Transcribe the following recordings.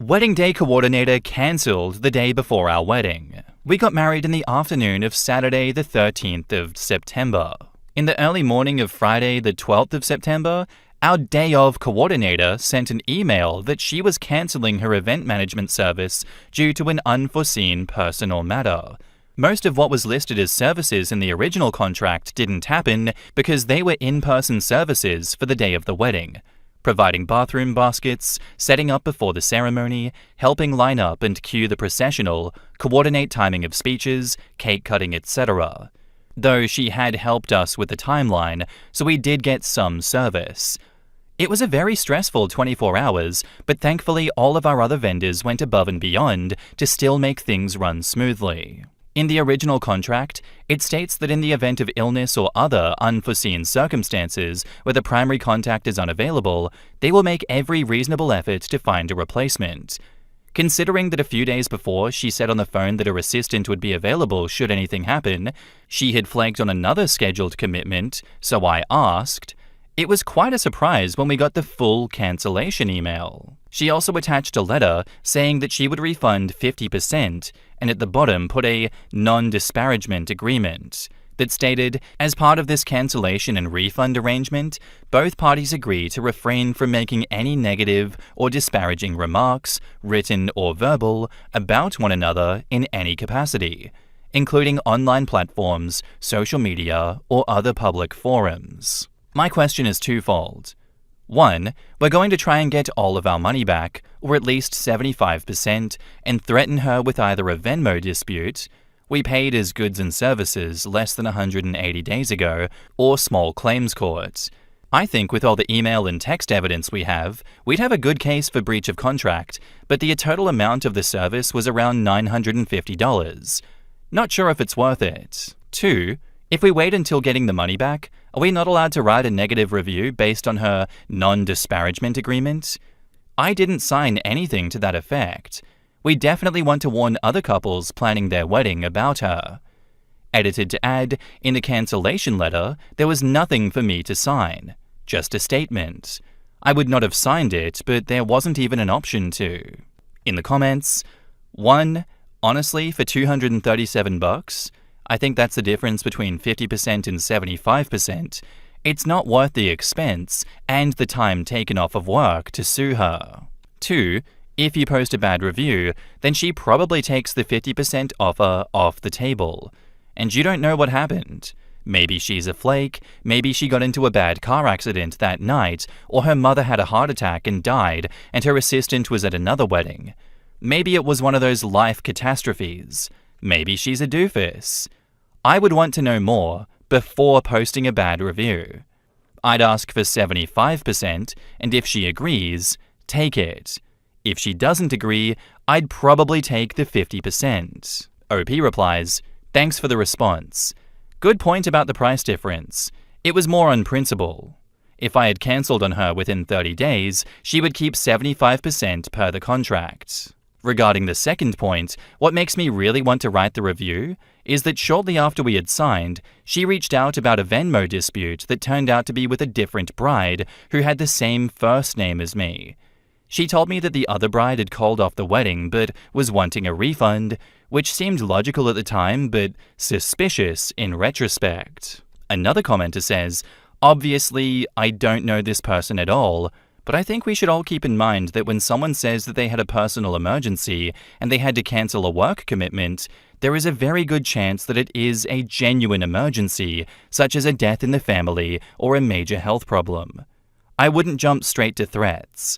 Wedding day coordinator cancelled the day before our wedding. We got married in the afternoon of Saturday the 13th of September. In the early morning of Friday the 12th of September, our day of coordinator sent an email that she was cancelling her event management service due to an unforeseen personal matter. Most of what was listed as services in the original contract didn't happen because they were in-person services for the day of the wedding. Providing bathroom baskets, setting up before the ceremony, helping line up and cue the processional, coordinate timing of speeches, cake cutting, etc. Though she had helped us with the timeline, so we did get some service. It was a very stressful 24 hours, but thankfully all of our other vendors went above and beyond to still make things run smoothly. In the original contract, it states that in the event of illness or other unforeseen circumstances where the primary contact is unavailable, they will make every reasonable effort to find a replacement. Considering that a few days before she said on the phone that her assistant would be available should anything happen, she had flaked on another scheduled commitment, so I asked. It was quite a surprise when we got the full cancellation email. She also attached a letter saying that she would refund 50% and at the bottom put a non-disparagement agreement that stated, as part of this cancellation and refund arrangement, both parties agree to refrain from making any negative or disparaging remarks, written or verbal, about one another in any capacity, including online platforms, social media, or other public forums. My question is twofold. 1. We're going to try and get all of our money back, or at least 75%, and threaten her with either a Venmo dispute — we paid as goods and services less than 180 days ago — or small claims court. I think with all the email and text evidence we have, we'd have a good case for breach of contract, but the total amount of the service was around $950. Not sure if it's worth it. 2. If we wait until getting the money back, are we not allowed to write a negative review based on her non-disparagement agreement? I didn't sign anything to that effect. We definitely want to warn other couples planning their wedding about her. Edited to add, in the cancellation letter, there was nothing for me to sign, just a statement. I would not have signed it, but there wasn't even an option to. In the comments, 1. Honestly, for $237, I think that's the difference between 50% and 75%. It's not worth the expense and the time taken off of work to sue her. 2. If you post a bad review, then she probably takes the 50% offer off the table. And you don't know what happened. Maybe she's a flake, maybe she got into a bad car accident that night, or her mother had a heart attack and died, and her assistant was at another wedding. Maybe it was one of those life catastrophes. Maybe she's a doofus. I would want to know more before posting a bad review. I'd ask for 75%, and if she agrees, take it. If she doesn't agree, I'd probably take the 50%. OP replies, thanks for the response. Good point about the price difference. It was more on principle. If I had cancelled on her within 30 days, she would keep 75% per the contract. Regarding the second point, what makes me really want to write the review is that shortly after we had signed, she reached out about a Venmo dispute that turned out to be with a different bride who had the same first name as me. She told me that the other bride had called off the wedding but was wanting a refund, which seemed logical at the time but suspicious in retrospect. Another commenter says, obviously, I don't know this person at all, but I think we should all keep in mind that when someone says that they had a personal emergency and they had to cancel a work commitment, there is a very good chance that it is a genuine emergency, such as a death in the family or a major health problem. I wouldn't jump straight to threats.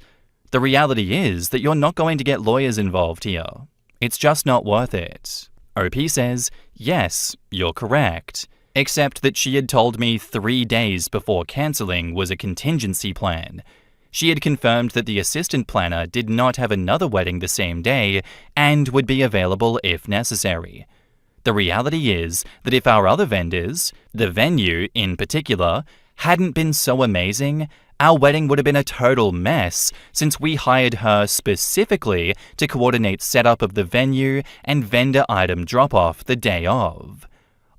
The reality is that you're not going to get lawyers involved here. It's just not worth it. OP says, yes, you're correct. Except that she had told me 3 days before cancelling was a contingency plan. She had confirmed that the assistant planner did not have another wedding the same day and would be available if necessary. The reality is that if our other vendors, the venue in particular, hadn't been so amazing, our wedding would have been a total mess since we hired her specifically to coordinate setup of the venue and vendor item drop-off the day of.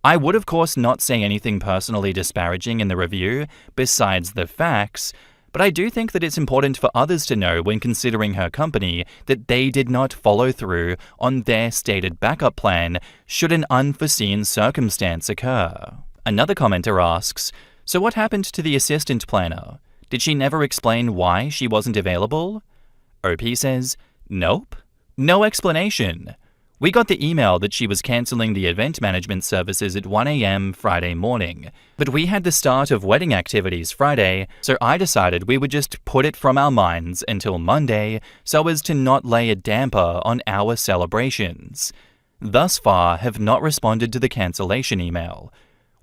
I would of course not say anything personally disparaging in the review besides the facts, but I do think that it's important for others to know when considering her company that they did not follow through on their stated backup plan should an unforeseen circumstance occur. Another commenter asks, so what happened to the assistant planner? Did she never explain why she wasn't available? OP says, nope. No explanation. We got the email that she was cancelling the event management services at 1 a.m. Friday morning, but we had the start of wedding activities Friday, so I decided we would just put it from our minds until Monday so as to not lay a damper on our celebrations. Thus far, have not responded to the cancellation email.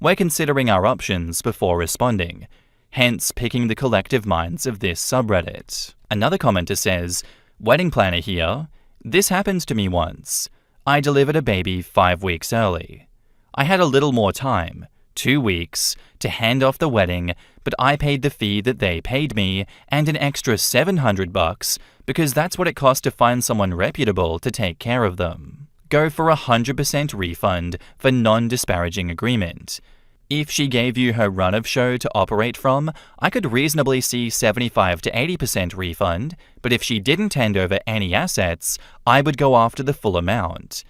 We're considering our options before responding, hence picking the collective minds of this subreddit. Another commenter says, wedding planner here. This happened to me once. I delivered a baby 5 weeks early. I had a little more time, 2 weeks, to hand off the wedding, but I paid the fee that they paid me and an extra $700 because that's what it cost to find someone reputable to take care of them. Go for 100% refund for non-disparaging agreement. If she gave you her run of show to operate from, I could reasonably see 75 to 80% refund, but if she didn't hand over any assets, I would go after the full amount.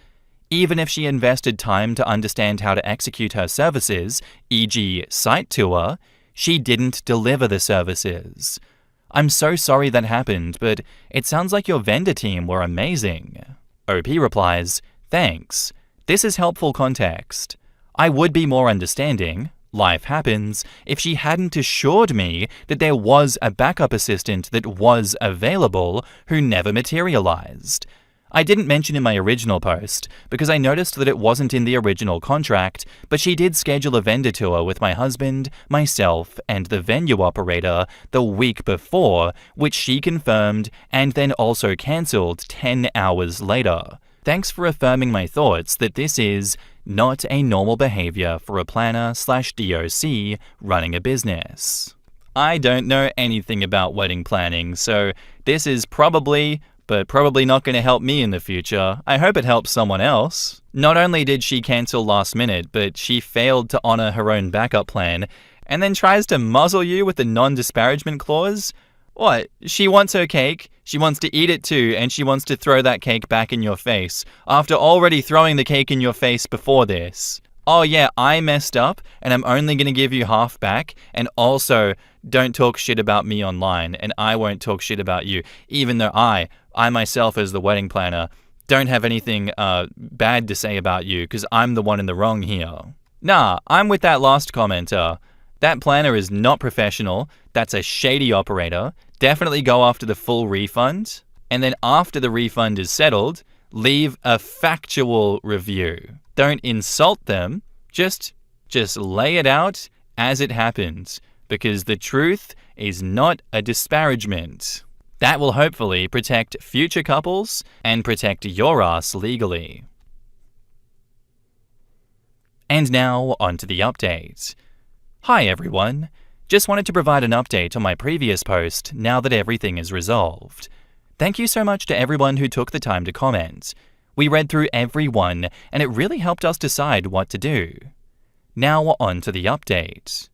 Even if she invested time to understand how to execute her services, e.g. site tour, she didn't deliver the services. I'm so sorry that happened, but it sounds like your vendor team were amazing. OP replies, thanks. This is helpful context. I would be more understanding, life happens, if she hadn't assured me that there was a backup assistant that was available who never materialized. I didn't mention in my original post because I noticed that it wasn't in the original contract, but she did schedule a vendor tour with my husband, myself, and the venue operator the week before, which she confirmed and then also cancelled 10 hours later. Thanks for affirming my thoughts that this is not a normal behavior for a planner/DOC running a business. I don't know anything about wedding planning, so this is probably not going to help me in the future. I hope it helps someone else. Not only did she cancel last minute, but she failed to honor her own backup plan and then tries to muzzle you with the non-disparagement clause. What? She wants her cake, she wants to eat it too, and she wants to throw that cake back in your face, after already throwing the cake in your face before this. Oh yeah, I messed up, and I'm only going to give you half back, and also, don't talk shit about me online, and I won't talk shit about you, even though I myself as the wedding planner, don't have anything bad to say about you, because I'm the one in the wrong here. Nah, I'm with that last commenter. That planner is not professional, that's a shady operator. Definitely go after the full refund, and then after the refund is settled, leave a factual review. Don't insult them, just lay it out as it happens, because the truth is not a disparagement. That will hopefully protect future couples and protect your ass legally. And now onto the update. Hi everyone, just wanted to provide an update on my previous post now that everything is resolved. Thank you so much to everyone who took the time to comment. We read through every one and it really helped us decide what to do. Now on to the update.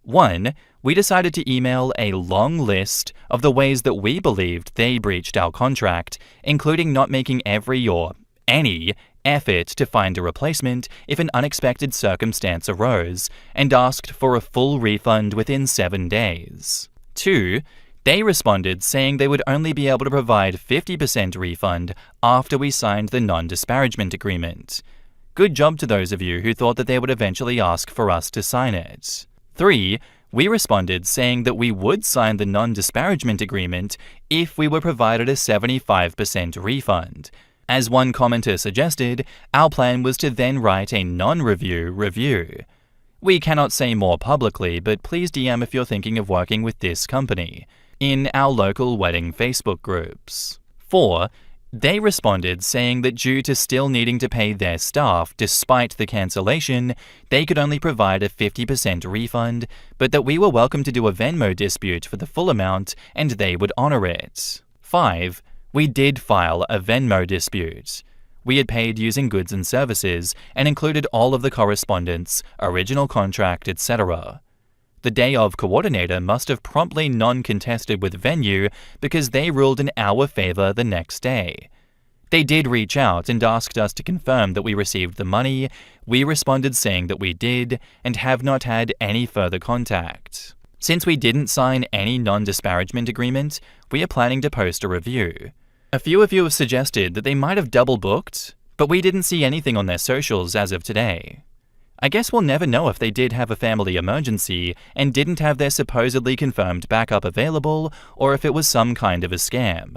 1. We decided to email a long list of the ways that we believed they breached our contract, including not making every or any effort to find a replacement if an unexpected circumstance arose, and asked for a full refund within 7 days. 2. They responded saying they would only be able to provide 50% refund after we signed the non-disparagement agreement. Good job to those of you who thought that they would eventually ask for us to sign it. 3. We responded saying that we would sign the non-disparagement agreement if we were provided a 75% refund. As one commenter suggested, our plan was to then write a non-review review. We cannot say more publicly, but please DM if you're thinking of working with this company, in our local wedding Facebook groups. 4. They responded saying that due to still needing to pay their staff despite the cancellation, they could only provide a 50% refund, but that we were welcome to do a Venmo dispute for the full amount and they would honor it. 5. We did file a Venmo dispute. We had paid using goods and services and included all of the correspondence, original contract, etc. The The day of coordinator must have promptly non-contested with venue because they ruled in our favor the next day. They did reach out and asked us to confirm that we received the money. We responded saying that we did and have not had any further contact. Since we didn't sign any non-disparagement agreement, we are planning to post a review. A few of you have suggested that they might have double booked, but we didn't see anything on their socials as of today. I guess we'll never know if they did have a family emergency and didn't have their supposedly confirmed backup available, or if it was some kind of a scam.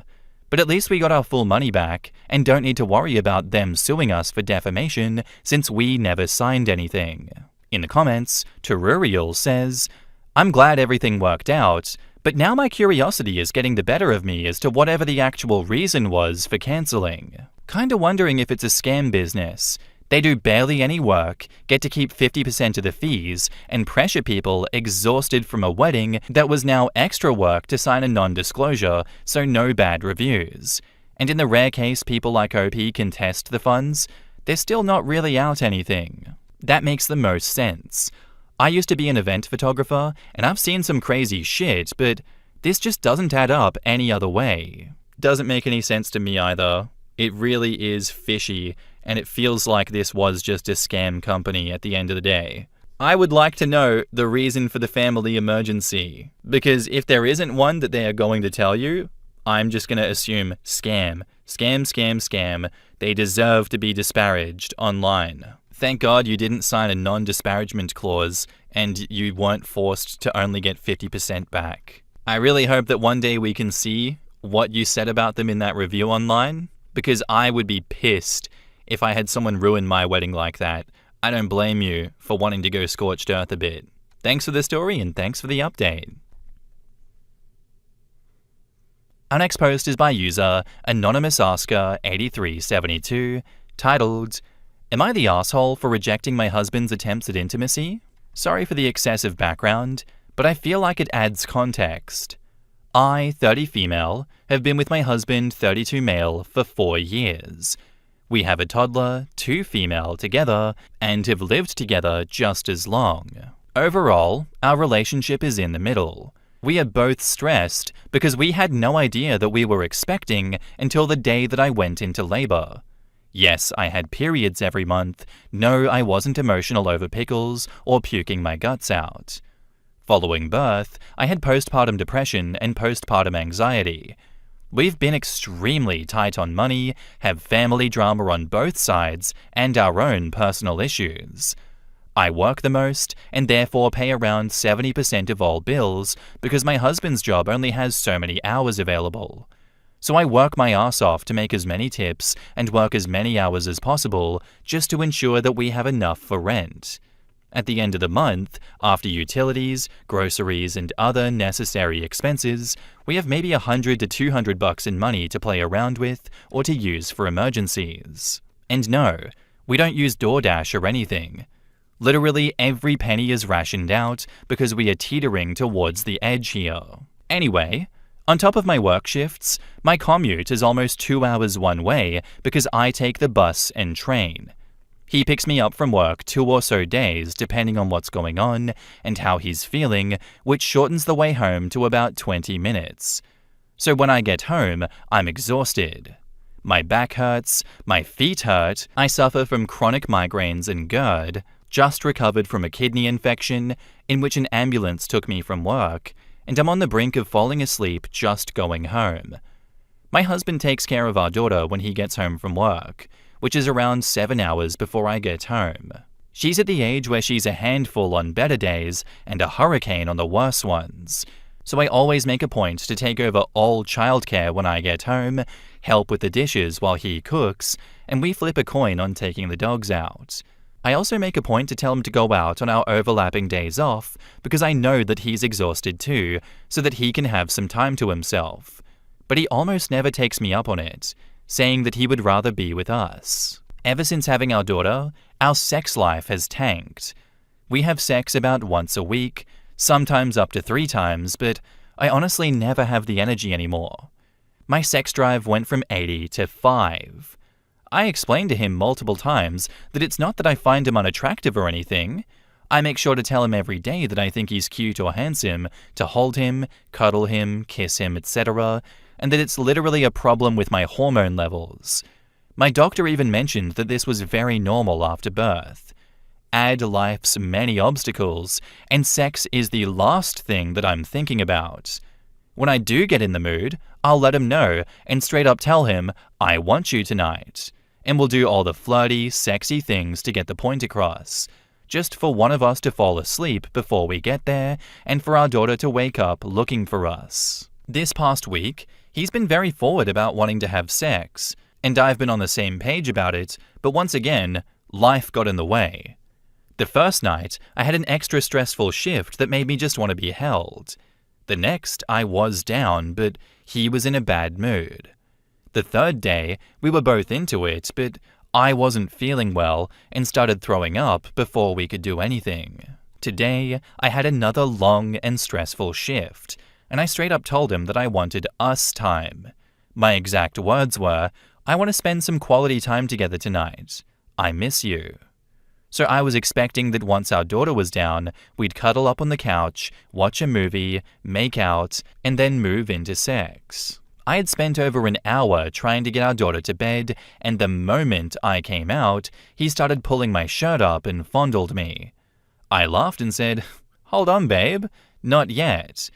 But at least we got our full money back and don't need to worry about them suing us for defamation since we never signed anything. In the comments, Terurial says, "I'm glad everything worked out, but now my curiosity is getting the better of me as to whatever the actual reason was for cancelling. Kinda wondering if it's a scam business. They do barely any work, get to keep 50% of the fees, and pressure people exhausted from a wedding that was now extra work to sign a non-disclosure, so no bad reviews. And in the rare case people like OP contest the funds, they're still not really out anything. That makes the most sense. I used to be an event photographer, and I've seen some crazy shit, but this just doesn't add up any other way." Doesn't make any sense to me either. It really is fishy, and it feels like this was just a scam company at the end of the day. I would like to know the reason for the family emergency, because if there isn't one that they are going to tell you, I'm just going to assume scam. Scam, scam, scam. They deserve to be disparaged online. Thank God you didn't sign a non-disparagement clause and you weren't forced to only get 50% back. I really hope that one day we can see what you said about them in that review online, because I would be pissed if I had someone ruin my wedding like that. I don't blame you for wanting to go scorched earth a bit. Thanks for the story and thanks for the update. Our next post is by user AnonymousAsker8372, titled, "Am I the asshole for rejecting my husband's attempts at intimacy? Sorry for the excessive background, but I feel like it adds context. I, 30 female, have been with my husband, 32 male, for 4 years. We have a toddler, 2 female together, and have lived together just as long. Overall, our relationship is in the middle. We are both stressed because we had no idea that we were expecting until the day that I went into labor. Yes, I had periods every month. No, I wasn't emotional over pickles or puking my guts out. Following birth, I had postpartum depression and postpartum anxiety. We've been extremely tight on money, have family drama on both sides, and our own personal issues. I work the most, and therefore pay around 70% of all bills because my husband's job only has so many hours available. So I work my ass off to make as many tips and work as many hours as possible just to ensure that we have enough for rent. At the end of the month, after utilities, groceries, and other necessary expenses, we have maybe $100 to $200 in money to play around with or to use for emergencies. And no, we don't use DoorDash or anything. Literally every penny is rationed out because we are teetering towards the edge here. Anyway, on top of my work shifts, my commute is almost 2 hours one way because I take the bus and train. He picks me up from work 2 or so days depending on what's going on and how he's feeling, which shortens the way home to about 20 minutes. So when I get home, I'm exhausted. My back hurts, my feet hurt, I suffer from chronic migraines and GERD, just recovered from a kidney infection in which an ambulance took me from work, and I'm on the brink of falling asleep just going home. My husband takes care of our daughter when he gets home from work, which is around 7 hours before I get home. She's at the age where she's a handful on better days and a hurricane on the worse ones. So I always make a point to take over all childcare when I get home, help with the dishes while he cooks, and we flip a coin on taking the dogs out. I also make a point to tell him to go out on our overlapping days off because I know that he's exhausted too, so that he can have some time to himself. But he almost never takes me up on it, saying that he would rather be with us. Ever since having our daughter, our sex life has tanked. We have sex about once a week, sometimes up to 3 times, but I honestly never have the energy anymore. My sex drive went from 80 to 5. I explained to him multiple times that it's not that I find him unattractive or anything. I make sure to tell him every day that I think he's cute or handsome, to hold him, cuddle him, kiss him, etc., and that it's literally a problem with my hormone levels. My doctor even mentioned that this was very normal after birth. Add life's many obstacles, and sex is the last thing that I'm thinking about. When I do get in the mood, I'll let him know and straight up tell him, I want you tonight. And we'll do all the flirty, sexy things to get the point across, just for one of us to fall asleep before we get there and for our daughter to wake up looking for us. This past week, he's been very forward about wanting to have sex, and I've been on the same page about it, but once again, life got in the way. The first night, I had an extra stressful shift that made me just want to be held. The next, I was down, but he was in a bad mood. The third day, we were both into it, but I wasn't feeling well and started throwing up before we could do anything. Today, I had another long and stressful shift, and I straight up told him that I wanted us time. My exact words were, I want to spend some quality time together tonight. I miss you. So I was expecting that once our daughter was down, we'd cuddle up on the couch, watch a movie, make out, and then move into sex. I had spent over an hour trying to get our daughter to bed, and the moment I came out, he started pulling my shirt up and fondled me. I laughed and said, "Hold on, babe, not yet."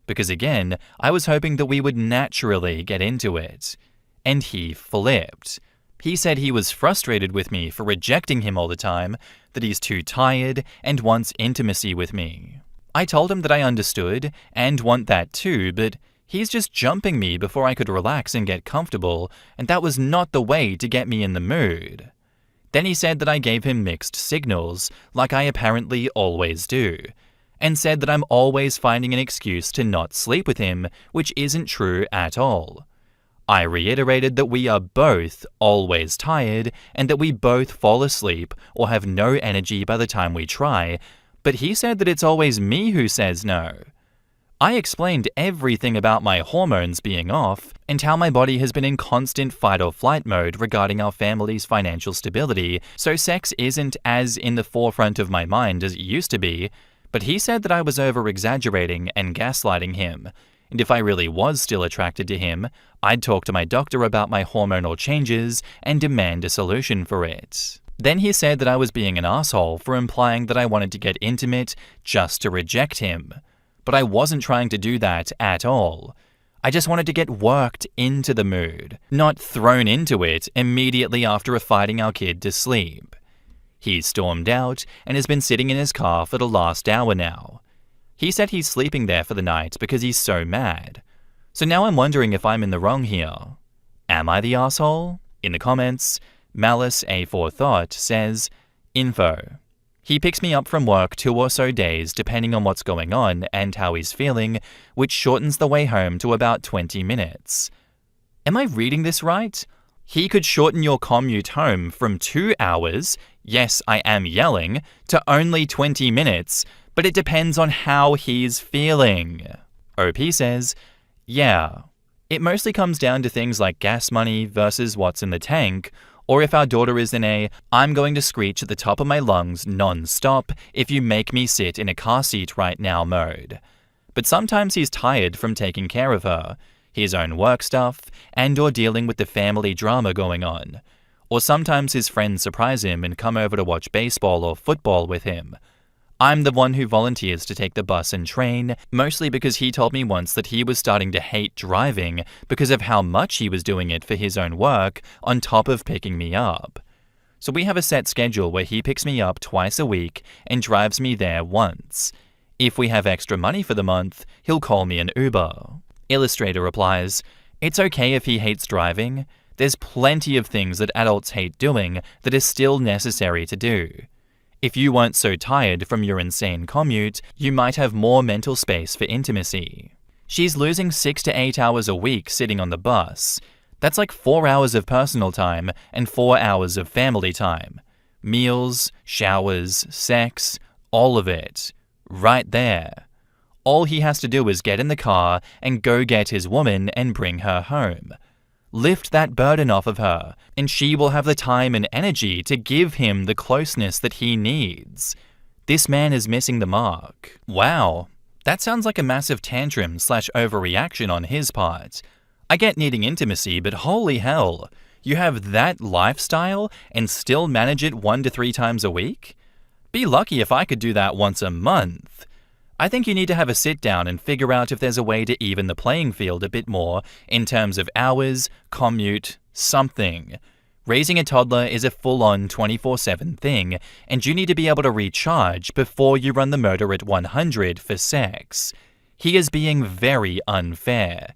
Because again, I was hoping that we would naturally get into it. And he flipped. He said he was frustrated with me for rejecting him all the time, that he's too tired and wants intimacy with me. I told him that I understood and want that too, but he's just jumping me before I could relax and get comfortable, and that was not the way to get me in the mood. Then he said that I gave him mixed signals, like I apparently always do, and said that I'm always finding an excuse to not sleep with him, which isn't true at all. I reiterated that we are both always tired and that we both fall asleep or have no energy by the time we try, but he said that it's always me who says no. I explained everything about my hormones being off and how my body has been in constant fight or flight mode regarding our family's financial stability, so sex isn't as in the forefront of my mind as it used to be, but he said that I was over-exaggerating and gaslighting him. And if I really was still attracted to him, I'd talk to my doctor about my hormonal changes and demand a solution for it. Then he said that I was being an asshole for implying that I wanted to get intimate just to reject him. But I wasn't trying to do that at all. I just wanted to get worked into the mood, not thrown into it immediately after fighting our kid to sleep. He stormed out and has been sitting in his car for the last hour now. He said he's sleeping there for the night because he's so mad. So now I'm wondering if I'm in the wrong here. Am I the asshole? In the comments, Malice A4 Thought says, Info. He picks me up from work 2 or so days depending on what's going on and how he's feeling, which shortens the way home to about 20 minutes. Am I reading this right? He could shorten your commute home from 2 hours, yes, I am yelling, to only 20 minutes, but it depends on how he's feeling. OP says, yeah, it mostly comes down to things like gas money versus what's in the tank, or if our daughter is in a, I'm going to screech at the top of my lungs non-stop if you make me sit in a car seat right now mode. But sometimes he's tired from taking care of her, his own work stuff, and or dealing with the family drama going on. Or sometimes his friends surprise him and come over to watch baseball or football with him. I'm the one who volunteers to take the bus and train, mostly because he told me once that he was starting to hate driving because of how much he was doing it for his own work on top of picking me up. So we have a set schedule where he picks me up twice a week and drives me there once. If we have extra money for the month, he'll call me an Uber. Illustrator replies, it's okay if he hates driving. There's plenty of things that adults hate doing that is still necessary to do. If you weren't so tired from your insane commute, you might have more mental space for intimacy. She's losing 6 to 8 hours a week sitting on the bus. That's like 4 hours of personal time and 4 hours of family time. Meals, showers, sex, all of it. Right there. All he has to do is get in the car and go get his woman and bring her home. Lift that burden off of her, and she will have the time and energy to give him the closeness that he needs. This man is missing the mark. Wow, that sounds like a massive tantrum / overreaction on his part. I get needing intimacy, but holy hell, you have that lifestyle and still manage it 1 to 3 times a week? Be lucky if I could do that once a month. I think you need to have a sit down and figure out if there's a way to even the playing field a bit more in terms of hours, commute, something. Raising a toddler is a full-on 24/7 thing, and you need to be able to recharge before you run the motor at 100 for sex. He is being very unfair.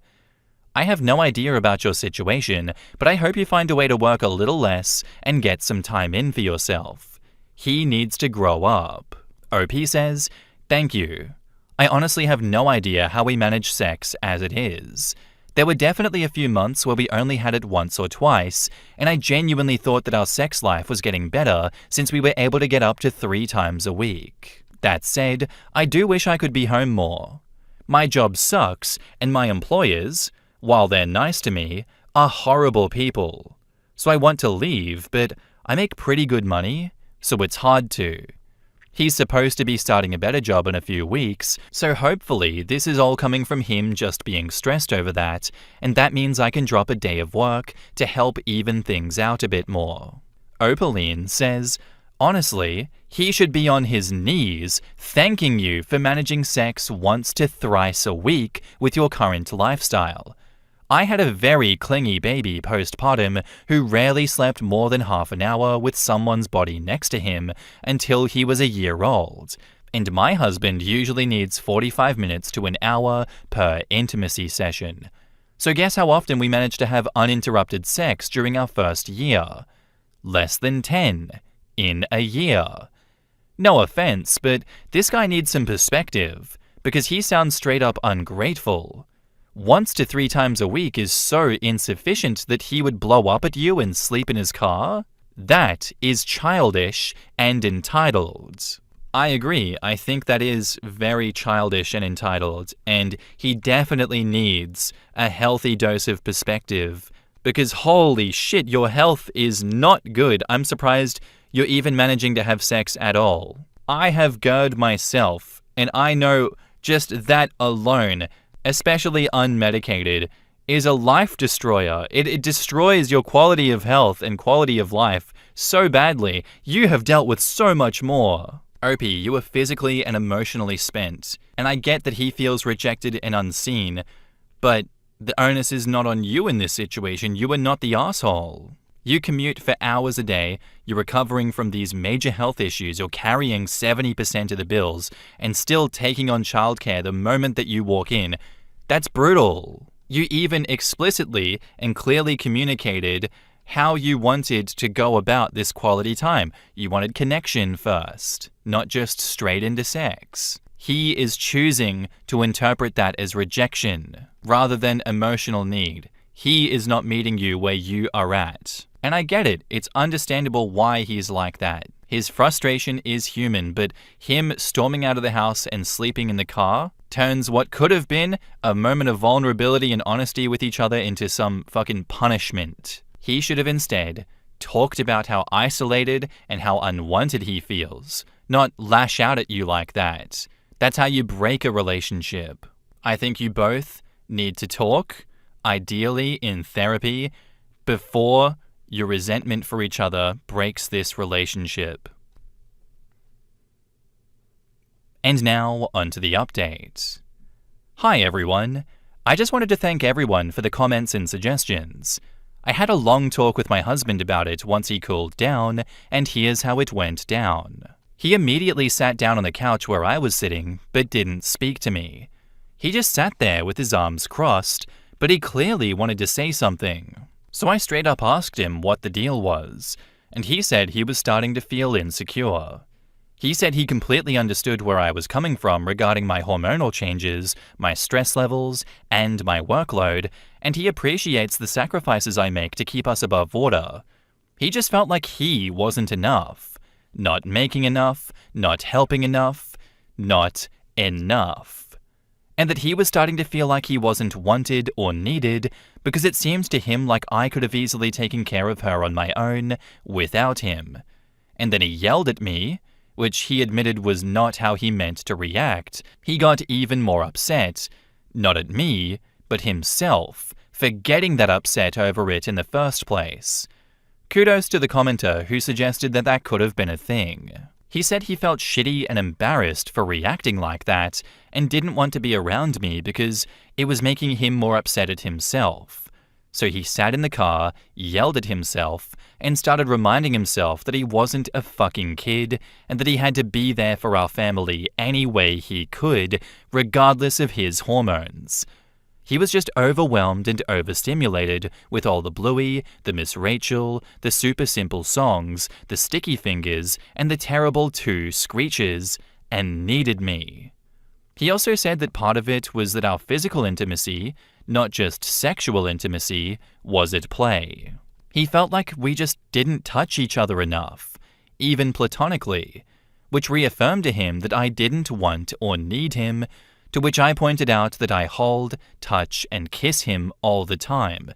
I have no idea about your situation, but I hope you find a way to work a little less and get some time in for yourself. He needs to grow up. OP says, "Thank you. I honestly have no idea how we manage sex as it is. There were definitely a few months where we only had it once or twice, and I genuinely thought that our sex life was getting better since we were able to get up to 3 times a week. That said, I do wish I could be home more. My job sucks, and my employers, while they're nice to me, are horrible people. So I want to leave, but I make pretty good money, so it's hard to. He's supposed to be starting a better job in a few weeks, so hopefully this is all coming from him just being stressed over that, and that means I can drop a day of work to help even things out a bit more." Opaline says, "Honestly, he should be on his knees thanking you for managing sex once to thrice a week with your current lifestyle. I had a very clingy baby postpartum who rarely slept more than half an hour with someone's body next to him until he was a year old, and my husband usually needs 45 minutes to an hour per intimacy session. So guess how often we managed to have uninterrupted sex during our first year? Less than 10 in a year. No offense, but this guy needs some perspective, because he sounds straight up ungrateful. Once to 3 times a week is so insufficient that he would blow up at you and sleep in his car? That is childish and entitled." I agree. I think that is very childish and entitled, and he definitely needs a healthy dose of perspective, because holy shit, your health is not good. I'm surprised you're even managing to have sex at all. I have GERD myself, and I know just that alone, especially unmedicated, is a life destroyer. It destroys your quality of health and quality of life so badly. You have dealt with so much more. Opie, you are physically and emotionally spent, and I get that he feels rejected and unseen, but the onus is not on you in this situation. You are not the asshole. You commute for hours a day, you're recovering from these major health issues, you're carrying 70% of the bills, and still taking on childcare the moment that you walk in. That's brutal. You even explicitly and clearly communicated how you wanted to go about this quality time. You wanted connection first, not just straight into sex. He is choosing to interpret that as rejection rather than emotional need. He is not meeting you where you are at. And I get it. It's understandable why he's like that. His frustration is human, but him storming out of the house and sleeping in the car turns what could have been a moment of vulnerability and honesty with each other into some fucking punishment. He should have instead talked about how isolated and how unwanted he feels, not lash out at you like that. That's how you break a relationship. I think you both need to talk, ideally in therapy, before your resentment for each other breaks this relationship. And now, onto the update. Hi everyone. I just wanted to thank everyone for the comments and suggestions. I had a long talk with my husband about it once he cooled down, and here's how it went down. He immediately sat down on the couch where I was sitting, but didn't speak to me. He just sat there with his arms crossed, but he clearly wanted to say something. So I straight up asked him what the deal was, and he said he was starting to feel insecure. He said he completely understood where I was coming from regarding my hormonal changes, my stress levels, and my workload, and he appreciates the sacrifices I make to keep us above water. He just felt like he wasn't enough. Not making enough, not helping enough, not enough. And that he was starting to feel like he wasn't wanted or needed because it seemed to him like I could have easily taken care of her on my own without him. And then he yelled at me, which he admitted was not how he meant to react, he got even more upset, not at me, but himself, for getting that upset over it in the first place. Kudos to the commenter who suggested that that could have been a thing. He said he felt shitty and embarrassed for reacting like that and didn't want to be around me because it was making him more upset at himself. So he sat in the car, yelled at himself, and started reminding himself that he wasn't a fucking kid and that he had to be there for our family any way he could, regardless of his hormones. He was just overwhelmed and overstimulated with all the Bluey, the Miss Rachel, the super simple songs, the sticky fingers, and the terrible 2 screeches, and needed me. He also said that part of it was that our physical intimacy, not just sexual intimacy, was at play. He felt like we just didn't touch each other enough, even platonically, which reaffirmed to him that I didn't want or need him, to which I pointed out that I hold, touch, and kiss him all the time.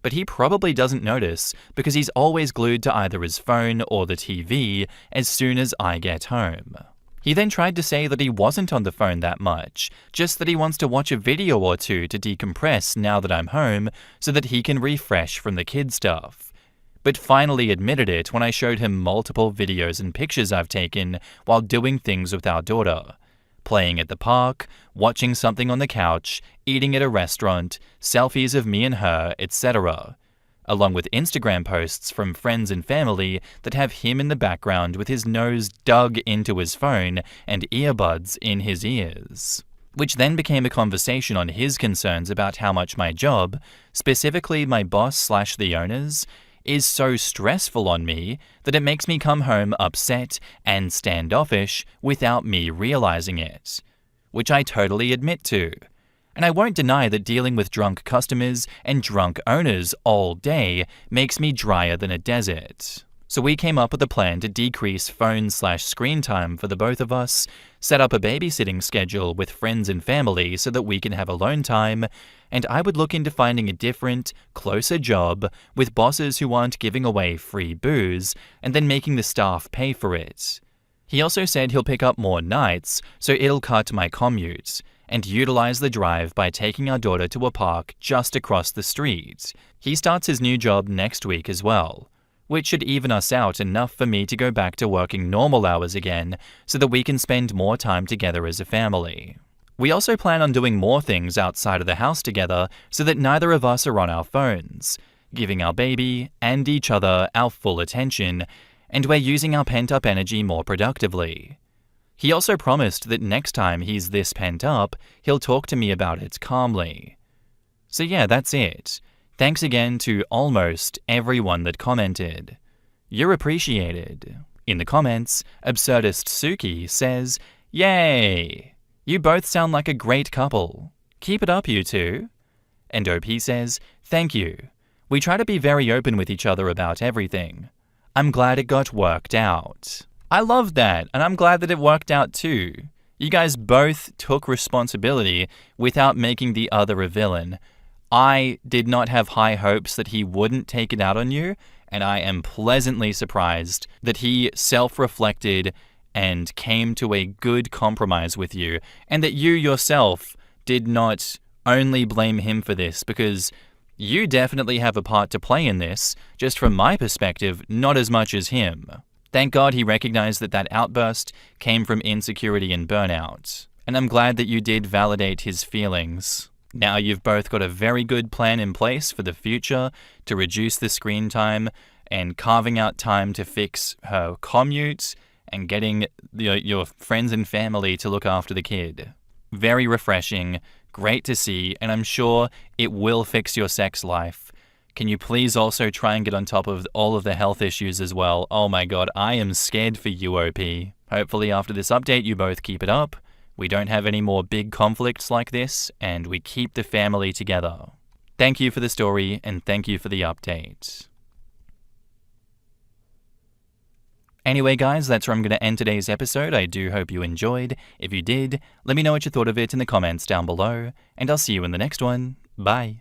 But he probably doesn't notice because he's always glued to either his phone or the TV as soon as I get home. He then tried to say that he wasn't on the phone that much, just that he wants to watch a video or 2 to decompress now that I'm home so that he can refresh from the kid stuff. But finally admitted it when I showed him multiple videos and pictures I've taken while doing things with our daughter. Playing at the park, watching something on the couch, eating at a restaurant, selfies of me and her, etc. Along with Instagram posts from friends and family that have him in the background with his nose dug into his phone and earbuds in his ears. Which then became a conversation on his concerns about how much my job, specifically my boss/the owners, is so stressful on me that it makes me come home upset and standoffish without me realizing it. Which I totally admit to. And I won't deny that dealing with drunk customers and drunk owners all day makes me drier than a desert. So we came up with a plan to decrease phone/screen time for the both of us, set up a babysitting schedule with friends and family so that we can have alone time, and I would look into finding a different, closer job with bosses who aren't giving away free booze and then making the staff pay for it. He also said he'll pick up more nights, so it'll cut my commute, and utilize the drive by taking our daughter to a park just across the street. He starts his new job next week as well, which should even us out enough for me to go back to working normal hours again so that we can spend more time together as a family. We also plan on doing more things outside of the house together so that neither of us are on our phones, giving our baby and each other our full attention, and we're using our pent-up energy more productively. He also promised that next time he's this pent up, he'll talk to me about it calmly. So yeah, that's it. Thanks again to almost everyone that commented. You're appreciated. In the comments, Absurdist Suki says, "Yay! You both sound like a great couple. Keep it up, you two." And OP says, "Thank you. We try to be very open with each other about everything. I'm glad it got worked out." I love that, and I'm glad that it worked out too. You guys both took responsibility without making the other a villain. I did not have high hopes that he wouldn't take it out on you, and I am pleasantly surprised that he self-reflected and came to a good compromise with you, and that you yourself did not only blame him for this, because you definitely have a part to play in this, just from my perspective, not as much as him. Thank God he recognized that that outburst came from insecurity and burnout, and I'm glad that you did validate his feelings. Now you've both got a very good plan in place for the future to reduce the screen time and carving out time to fix her commute and getting your friends and family to look after the kid. Very refreshing, great to see, and I'm sure it will fix your sex life. Can you please also try and get on top of all of the health issues as well? Oh my god, I am scared for you, OP. Hopefully after this update you both keep it up, we don't have any more big conflicts like this, and we keep the family together. Thank you for the story, and thank you for the update. Anyway guys, that's where I'm going to end today's episode. I do hope you enjoyed. If you did, let me know what you thought of it in the comments down below, and I'll see you in the next one. Bye.